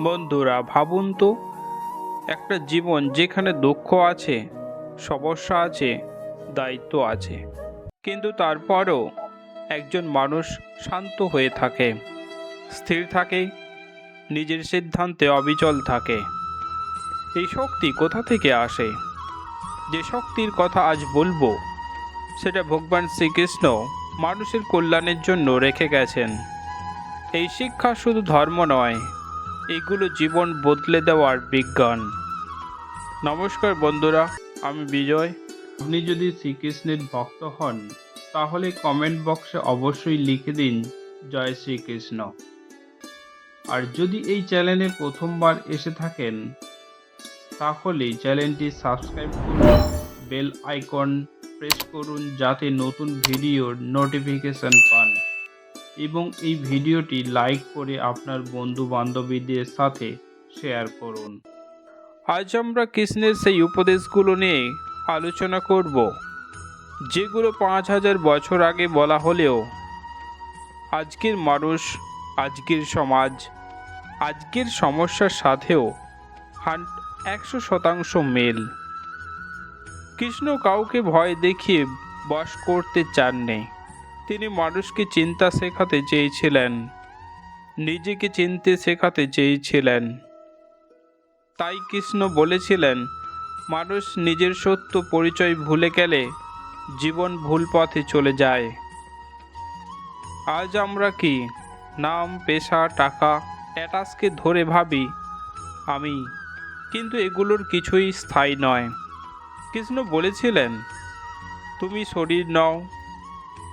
বন্ধুরা ভাবুন তো, একটা জীবন যেখানে দুঃখ আছে, সমস্যা আছে, দায়িত্ব আছে, কিন্তু তারপরও একজন মানুষ শান্ত হয়ে থাকে, স্থির থাকে, নিজের সিদ্ধান্তে অবিচল থাকে। এই শক্তি কোথা থেকে আসে? যে শক্তির কথা আজ বলবো, সেটা ভগবান শ্রীকৃষ্ণ মানুষের কল্যাণের জন্য রেখে গেছেন। এই শিক্ষা শুধু ধর্ম নয়, এগুলো জীবন বদলে দেওয়ার বিজ্ঞান। নমস্কার বন্ধুরা, আমি বিজয়। আপনি যদি শ্রীকৃষ্ণের ভক্ত হন, তাহলে কমেন্ট বক্সে অবশ্যই লিখে দিন জয় শ্রীকৃষ্ণ। আর যদি এই চ্যানেলে প্রথমবার এসে থাকেন, তাহলে চ্যানেলটি সাবস্ক্রাইব করুন, বেল আইকন প্রেস করুন যাতে নতুন ভিডিওর নোটিফিকেশন পান, এবং এই ভিডিওটি লাইক করে আপনার বন্ধু বান্ধবীদের সাথে শেয়ার করুন। আজ আমরা কৃষ্ণের সেই উপদেশগুলো নিয়ে আলোচনা করব, যেগুলো 5000 বছর আগে বলা হলেও আজকের মানুষ, আজকের সমাজ, আজকের সমস্যার সাথেও 100% মেল। কৃষ্ণ কাউকে ভয় দেখিয়ে বশ করতে চাননি। তিনি মানুষকে চিন্তা শেখাতে চেয়েছিলেন, নিজেকে চিনতে শেখাতে চেয়েছিলেন। তাই কৃষ্ণ বলেছিলেন, মানুষ নিজের সত্য পরিচয় ভুলে গেলে জীবন ভুল পথে চলে যায়। আজ আমরা কি নাম, পেশা, টাকা, স্ট্যাটাসকে ধরে ভাবি আমি, কিন্তু এগুলোর কিছুই স্থায়ী নয়। কৃষ্ণ বলেছিলেন, তুমি শরীর নও,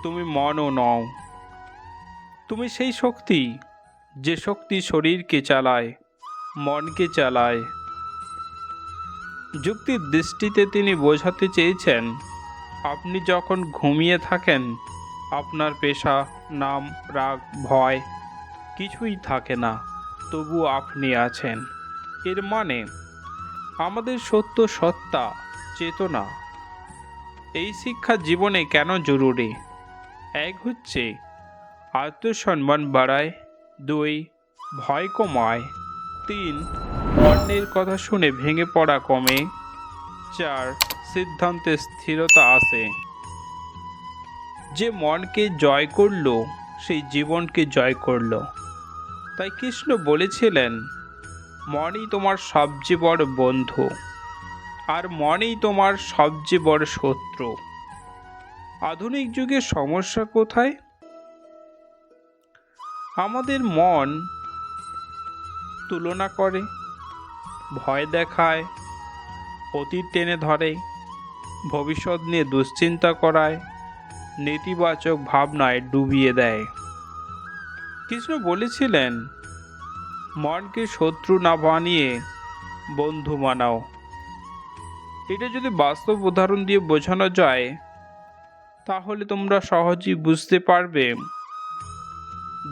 তুমি মনও নও। তুমি সেই শক্তি, যে শক্তি শরীরকে চালায়, মনকে চালায়। যুক্তির দৃষ্টিতে তিনি বোঝাতে চেয়েছেন, আপনি যখন ঘুমিয়ে থাকেন, আপনার পেশা, নাম, রাগ, ভয় কিছুই থাকে না, তবু আপনি আছেন। এর মানে আমাদের সত্য সত্তা, চেতনা। এই শিক্ষা জীবনে কেন জরুরি? এক হচ্ছে আত্মসম্মান বাড়ায়, 2 ভয় কমায়, 3 অন্যের কথা শুনে ভেঙে পড়া কমে, 4 সিদ্ধান্তে স্থিরতা আসে। যে মনকে জয় করলো, সেই জীবনকে জয় করলো। তাই কৃষ্ণ বলেছিলেন, মনই তোমার সবচেয়ে বড় বন্ধু, আর মনই তোমার সবচেয়ে বড় শত্রু। আধুনিক যুগের সমস্যা কোথায়? আমাদের মন তুলনা করে, ভয় দেখায়, অতীত টেনে ধরে, ভবিষ্যৎ নিয়ে দুশ্চিন্তা করায়, নেতিবাচক ভাবনায় ডুবিয়ে দেয়। কৃষ্ণ বলেছিলেন, মনকে শত্রু না বানিয়ে বন্ধু বানাও। এটা যদি বাস্তব উদাহরণ দিয়ে বোঝানো যায়, তাহলে তোমরা সহজেই বুঝতে পারবে।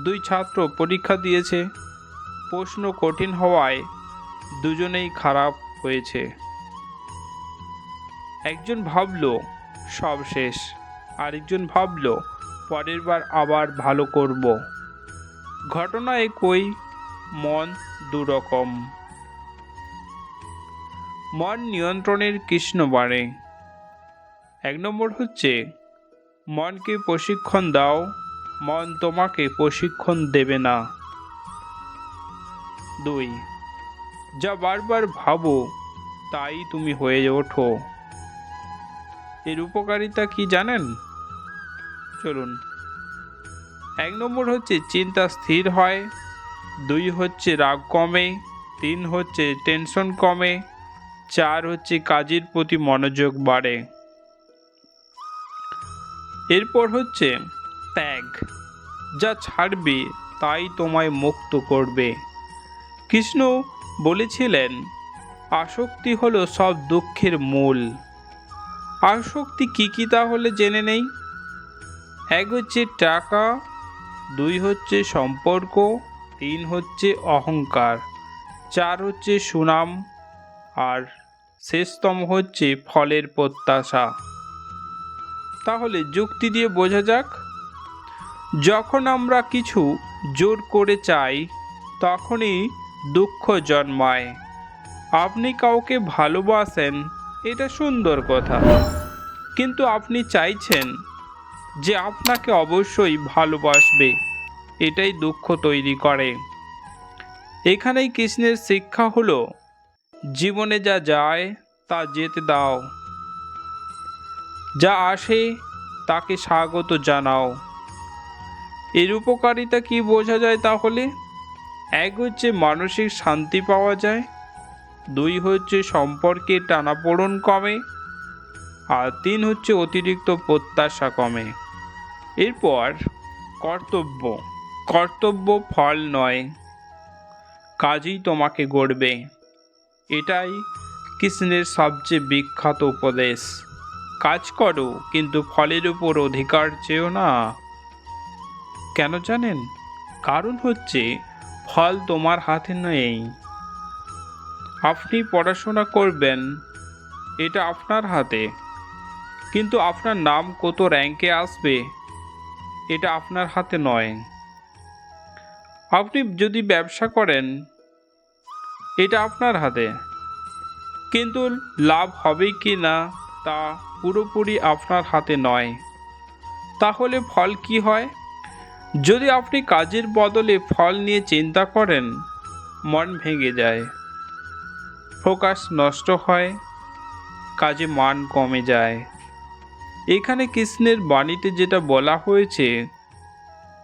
2 ছাত্র পরীক্ষা দিয়েছে, প্রশ্ন কঠিন হওয়ায় দুজনেই খারাপ হয়েছে। একজন ভাবলো সব শেষ, আরেকজন ভাবলো পরের বার আবার ভালো করব। ঘটনা একই, মন দুরকম। মন নিয়ন্ত্রণের কৃষ্ণ বাণী। 1 নম্বর হচ্ছে, মনকে প্রশিক্ষণ দাও, মন তোমাকে প্রশিক্ষণ দেবে না। 2 যা বারবার ভাবো তাই তুমি হয়ে ওঠো। এর উপকারিতা কি জানেন? চলুন। 1 নম্বর হচ্ছে চিন্তা স্থির হয়, 2 হচ্ছে রাগ কমে, 3 হচ্ছে টেনশন কমে, 4 হচ্ছে কাজের প্রতি মনোযোগ বাড়ে। এরপর হচ্ছে ত্যাগ, যা ছাড়বে তাই তোমায় মুক্ত করবে। কৃষ্ণ বলেছিলেন, আসক্তি হলো সব দুঃখের মূল। আসক্তি কি কি তাহলে জেনে নেই। 1 হচ্ছে টাকা, 2 হচ্ছে সম্পর্ক, 3 হচ্ছে অহংকার, 4 হচ্ছে সুনাম, আর শেষতম হচ্ছে ফলের প্রত্যাশা। তাহলে যুক্তি দিয়ে বোঝা যাক। যখন আমরা কিছু জোর করে চাই, তখনই দুঃখ জন্মায়। আপনি কাউকে ভালোবাসেন, এটা সুন্দর কথা, কিন্তু আপনি চাইছেন যে আপনাকে অবশ্যই ভালোবাসবে, এটাই দুঃখ তৈরি করে। এখানেই কৃষ্ণের শিক্ষা হলো, জীবনে যা যায় তা যেতে দাও, যা আসে তাকে স্বাগত জানাও। এর উপকারিতা কি বোঝা যায় তাহলে? এক হচ্ছে মানসিক শান্তি পাওয়া যায়, দুই হচ্ছে সম্পর্কে টানাপোড়েন কমে, আর তিন হচ্ছে অতিরিক্ত প্রত্যাশা কমে। এরপর কর্তব্য। কর্তব্য ফল নয়, কাজই তোমাকে গড়বে। এটাই কৃষ্ণের সবচেয়ে বিখ্যাত উপদেশ। কাজ করো, কিন্তু ফলের উপর অধিকার চেও না। কেন জানেন? কারণ হচ্ছে ফল তোমার হাতে নেই। আপনি পড়াশোনা করবেন, এটা আপনার হাতে, কিন্তু আপনার নাম কত র্যাঙ্কে আসবে এটা আপনার হাতে নয়। আপনি যদি ব্যবসা করেন, এটা আপনার হাতে, কিন্তু লাভ হবে কি না তা পুরোপুরি আপনার হাতে নয়। তাহলে ফল কি হয়? যদি আপনি কাজের বদলে ফল নিয়ে চিন্তা করেন, মন ভেঙে যায়, ফোকাস নষ্ট হয়, কাজে মান কমে যায়। এখানে কৃষ্ণের বাণীতে যেটা বলা হয়েছে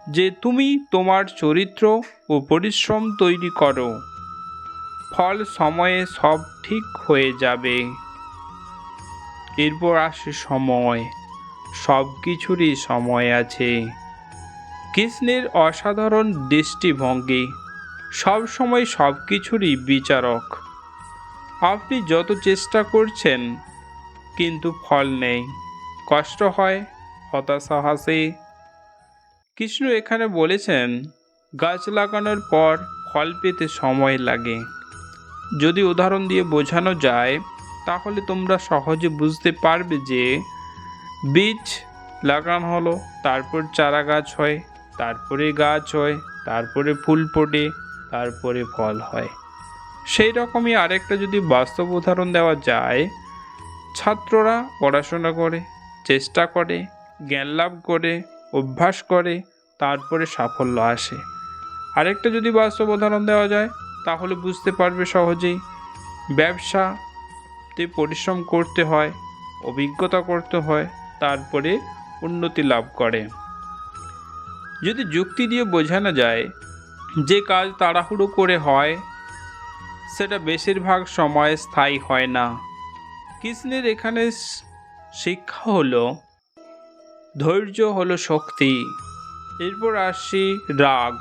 যে তুমি তোমার চরিত্র ও পরিশ্রম তৈরি করো, ফল সময়ে সব ঠিক হয়ে যাবে। এরপর আসে সময়। সব কিছুরই সময় আছে। কৃষ্ণের অসাধারণ দৃষ্টিভঙ্গি, সব সময় সব কিছুরই বিচারক। আপনি যত চেষ্টা করছেন কিন্তু ফল নেই, কষ্ট হয়, হতাশা আসে। কৃষ্ণ এখানে বলেছেন, গাছ লাগানোর পর ফল পেতে সময় লাগে। যদি উদাহরণ দিয়ে বোঝানো যায় তাহলে তোমরা সহজে বুঝতে পারবে যে বীজ লাগানো হলো, তারপর চারা গাছ হয়, তারপরে গাছ হয়, তারপরে ফুল ফোটে, তারপরে ফল হয়। সেই রকমই আরেকটা যদি বাস্তব উদাহরণ দেওয়া যায়, ছাত্ররা পড়াশোনা করে, চেষ্টা করে, জ্ঞান লাভ করে, অভ্যাস করে, তারপরে সাফল্য আসে। আরেকটা যদি বাস্তব উদাহরণ দেওয়া যায় তাহলে বুঝতে পারবে সহজেই, ব্যবসাতে পরিশ্রম করতে হয়, অভিজ্ঞতা করতে হয়, তারপরে উন্নতি লাভ করে। যদি যুক্তি দিয়ে বোঝানো যায় যে কাজ তাড়াহুড়ো করে হয় সেটা বেশিরভাগ সময় স্থায়ী হয় না। কৃষ্ণের এখানে শিক্ষা হলো ধৈর্য হলো শক্তি। এরপর আসি রাগ।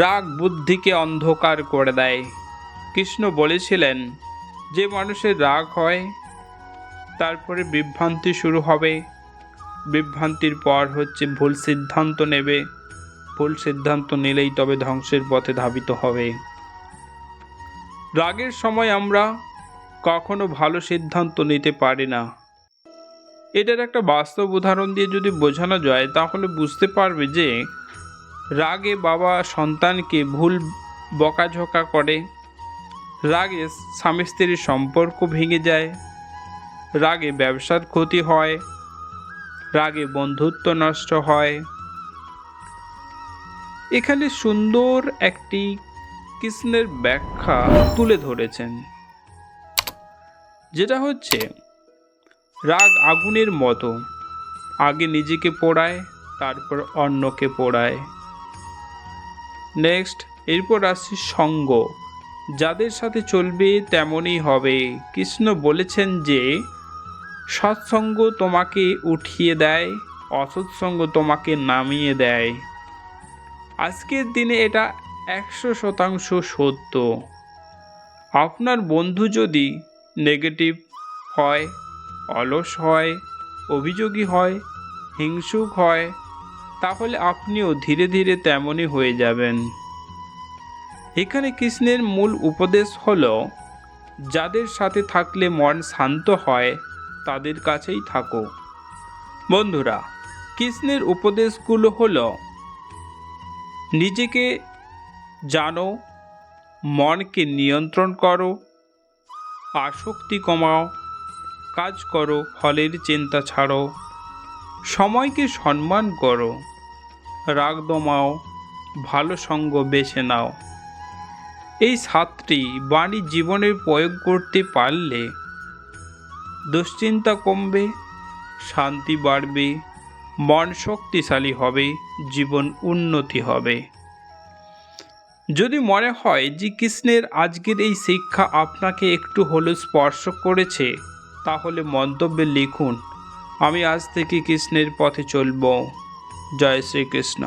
রাগ বুদ্ধিকে অন্ধকার করে দেয়। কৃষ্ণ বলেছিলেন, যে মানুষের রাগ হয় তারপরে বিভ্রান্তি শুরু হবে, বিভ্রান্তির পর হচ্ছে ভুল সিদ্ধান্ত নেবে, ভুল সিদ্ধান্ত নিলেই তবে ধ্বংসের পথে ধাবিত হবে। রাগের সময় আমরা কখনো ভালো সিদ্ধান্ত নিতে পারি না। এটার একটা বাস্তব উদাহরণ দিয়ে যদি বোঝানো যায় তাহলে বুঝতে পারবে যে রাগে বাবা সন্তানকে ভুল বকাঝকা করে, রাগে স্বামী স্ত্রীর সম্পর্ক ভেঙে যায়, রাগে ব্যবসার ক্ষতি হয়, রাগে বন্ধুত্ব নষ্ট হয়। এখানে সুন্দর একটি কৃষ্ণের ব্যাখ্যা তুলে ধরেছেন, যেটা হচ্ছে রাগ আগুনের মতো, আগে নিজেকে পোড়ায়, তারপর অন্যকে পোড়ায়। নেক্সট, এরপর আসছে সঙ্গ। যাদের সাথে চলবে তেমনই হবে। কৃষ্ণ বলেছেন যে সৎসঙ্গ তোমাকে উঠিয়ে দেয়, অসৎসঙ্গ তোমাকে নামিয়ে দেয়। আজকের দিনে এটা 100% সত্য। আপনার বন্ধু যদি নেগেটিভ হয়, অলস হয়, অভিযোগী হয়, হিংসুক হয়, তাহলে আপনিও ধীরে ধীরে তেমনই হয়ে যাবেন। এখানে কৃষ্ণের মূল উপদেশ হলো, যাদের সাথে থাকলে মন শান্ত হয় তাদের কাছেই থাকো। বন্ধুরা, কৃষ্ণের উপদেশগুলো হলো, নিজেকে জানো, মনকে নিয়ন্ত্রণ করো, আসক্তি কমাও, কাজ করো, ফলের চিন্তা ছাড়ো, সময়কে সম্মান করো, রাগ দমাও, ভালো সঙ্গ বেছে নাও। এই 7টি বাণী জীবনে প্রয়োগ করতে পারলে দুশ্চিন্তা কমবে, শান্তি বাড়বে, মন শক্তিশালী হবে, জীবন উন্নতি হবে। যদি মনে হয় যে কৃষ্ণের আজকের এই শিক্ষা আপনাকে একটু হলেও স্পর্শ করেছে, তাহলে মন্তব্যে লিখুন, আমি আজ থেকে কৃষ্ণের পথে চলব। জয় শ্রীকৃষ্ণ।